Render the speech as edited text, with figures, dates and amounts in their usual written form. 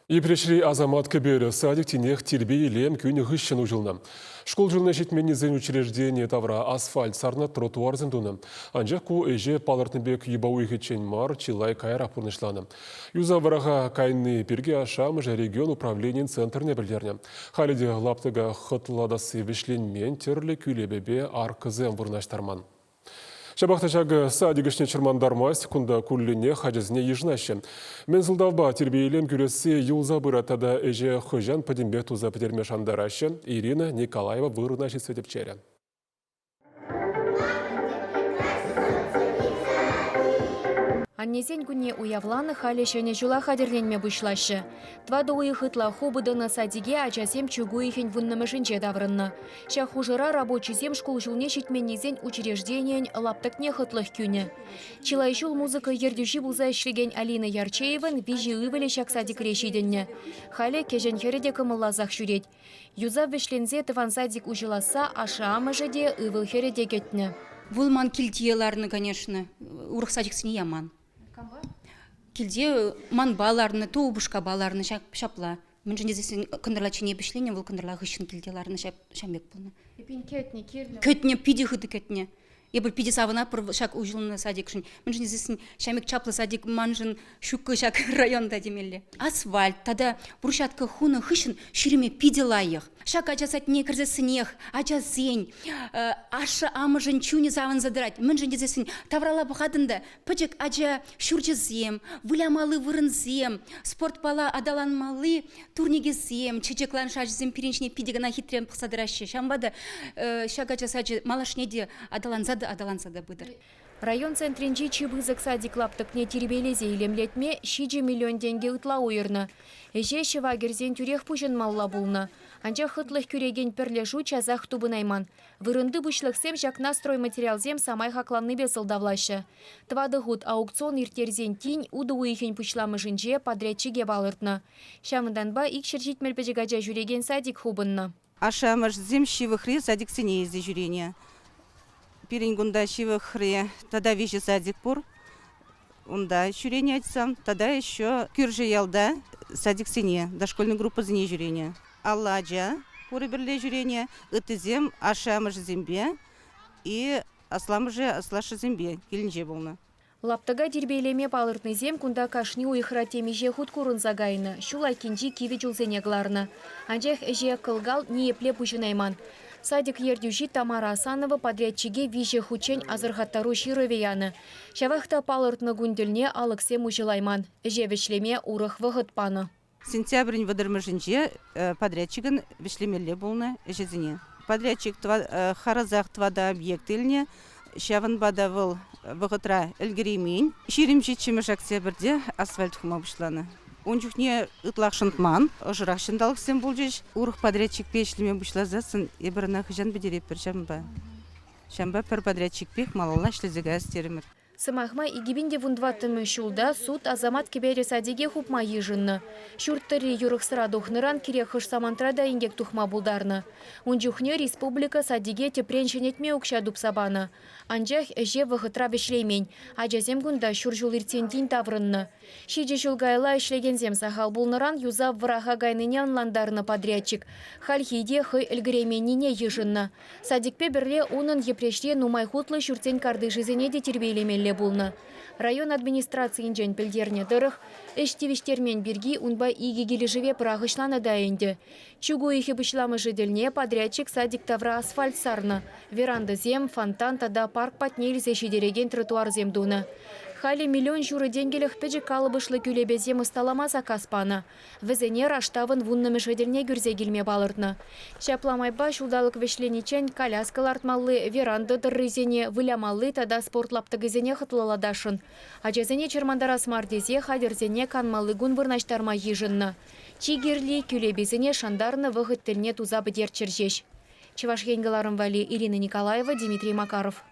Епрешри азамат кебері садик тенех тербей лем күні ғышшын ұжылны. Школ жылына жетменезен учреждение тавра асфальт сарна тротуар зендуны. Анжақ ку эже палыртынбек ебауы хетчен мар чилай кайра пұрнышланы. Юза вараға кайны перге ашамыжа регион управлениен центрне білдерне. Халиде лаптыға хытладасы вишленмен терлі күлебебе аркызен вырнаштарман. Шабақташағы садигішне чырмандармас, күнда күліне хажызіне ежінашы. Мензілдавба тербейлем күресі юлза бұратада әже хыжан падимбе туза петерме шандарашы Ирина Николаева вырынаши сөтепчері. Аннезен күнне уявланы халі шәне жула қадерленме бұшлашы. Твады уйықытла хобыдыны садиге ачасем чугу ихен вұннымышынче даврынны. Ша хужыра рабочий школ жылне шетменнезен учреждениен лаптыкне хытлых күні. Чилай жул музыка ердюші бұлза ішлеген Алина Ярчеевын вижи ывелі шак садик решиденне. Халі кежен хереде кымыллазақ жүрет. Юза вешлензе тыван садик ужиласа аша амыжеде ывыл хереде кетні. Вулман килдиеларны, конечно, урық садиксіне яман. Килде ман баларны, туубушка баларны шапла. Мен жіне зесін кындырлачыне бішліне, вул кындырла ғышын килделарны шамбек болны. Епин кетне, керлі. Кетне, пиди хыды кетне. Ебіл пиди савына пыр шак ужылны садик шын. Мен жіне зесін шамбек чаплы садик манжын шукы шак районда демелі. Асфальт, тада бұршатқы хуны хышын шүреме пиди лайық. Шак ачасат не кірзесінех, ачасен, ашы амыжын чуне завын задырать. Мен жіне зесін таврала бұқадында пычык ача шүрчізем, вылямалы вырынзем, спорт бала адаланмалы турнегезем, чечеклан шажызем пиреншіне пидігіна хитрем пықсадырашы. Шамбада шак ачасачы малашнеде адалансада бұдыр. Район центринчи чыбызык садик лаптыкне тербелезе илемлетме 6 миллион тенге ытла уйырны. Эже шывагерзен тюрех пушын малла булны. Анча хытлых күреген перлешу чазах тубынайман. Вырынды бұшлықсем жакна стройматериалзем самай хакланны бесылдавлашы. Твады гуд аукцион иртерзен тинь уды уйхен пушламышынче подрядчиге балыртны. Шамынданба ик шерчит мельпежегача жүреген садик хубынны. Ашамыш зем шивыхре садик сене езде жүрение. Перенгунда шивыхре тада вижу садик пур. Унда жүрение айтсам, тада еще кюржи ялда садик сене, дошкольная группа зене жүрение. Алладжа пуры бірле жүрение, ытызем ашамыш зембе и асламыже аслашы зембе, келінже болны. Лаптыга дербейлеме палыртны зем кунда кашни уйхра темеже худ курын загайны, шулай кинжи киви жулзенегларны. Анжех эже кылгал ниепле пушынайман. Садик ердюжи Тамара Асанова подрядчиге виже хучень азырхаттару шировеяны. Шавахта палыртны гундельне алыксем ужылайман. Эже вешлеме урых вғытпаны. Сентябрь выдырмыжынже подрядчигін вешлемелле болны эжезіне. Подрядчик харазақ твада объектіліне, шавын бада выл вғытра әлгіремейн. 27 октябрьде асфальт хума бұшланы. Ончухне ытлақшынтман, ұжырақшындалық сен бұл жеш. Урық подрядчик пешлеме бұшлазасын, ебіріна хыжан бедереп бір жамба. Шамба пір подрядчик пек малалла шлезеге астерімір. Сымахма игибинде вундватымы шулда суд азамат кебере садиге хупма ежынны. Шурттыры юрықсыра духныран керехыш самантрада ингек тухма булдарны. Унчухне республика садиге тепреншенетме укша дупсабаны. Анжах эже вғытра бешлеймен. Ажазем гунда шуржул иртентин таврынны. Шиже шулгайла ишлегензем сахал булныран юза враха гайныне анландарны подрядчик. Хальхиде хы эльгременіне ежынны. Садикпе бірле унын епреште нумай хутлы шуртен карды жизыне де тербейлемелі булны. Район администрации инжен пілдерне дырых, эштевиштермен бірги унба игегелі живе прағышланы дайынды. Чугу ихе бұшламы жыділне подрядчик садик тавра асфальт сарны. Веранда зем, фонтан тада парк патнель зешедереген тротуар земдуны. Хали миллион журы денгеліх пәжі калыбышлы күлебе зем ұсталама закаспаны. Візене раштавын вуннымы жыділне гүрзе келме балыртны. Шапламайба шулдалық вешленичен коляскал артмаллы, веранда дыррызене, вылямаллы тада спортлаптығызене хытлаладашын. Ажазене чермандара смардезе хадерзене канмаллы гун вырнаштарма ежынны. Чигерли күлебезене шандарны вғыттілне туза бідер чержеш. Чеваш Вали, Ирина Николаева, Дмитрий Макаров.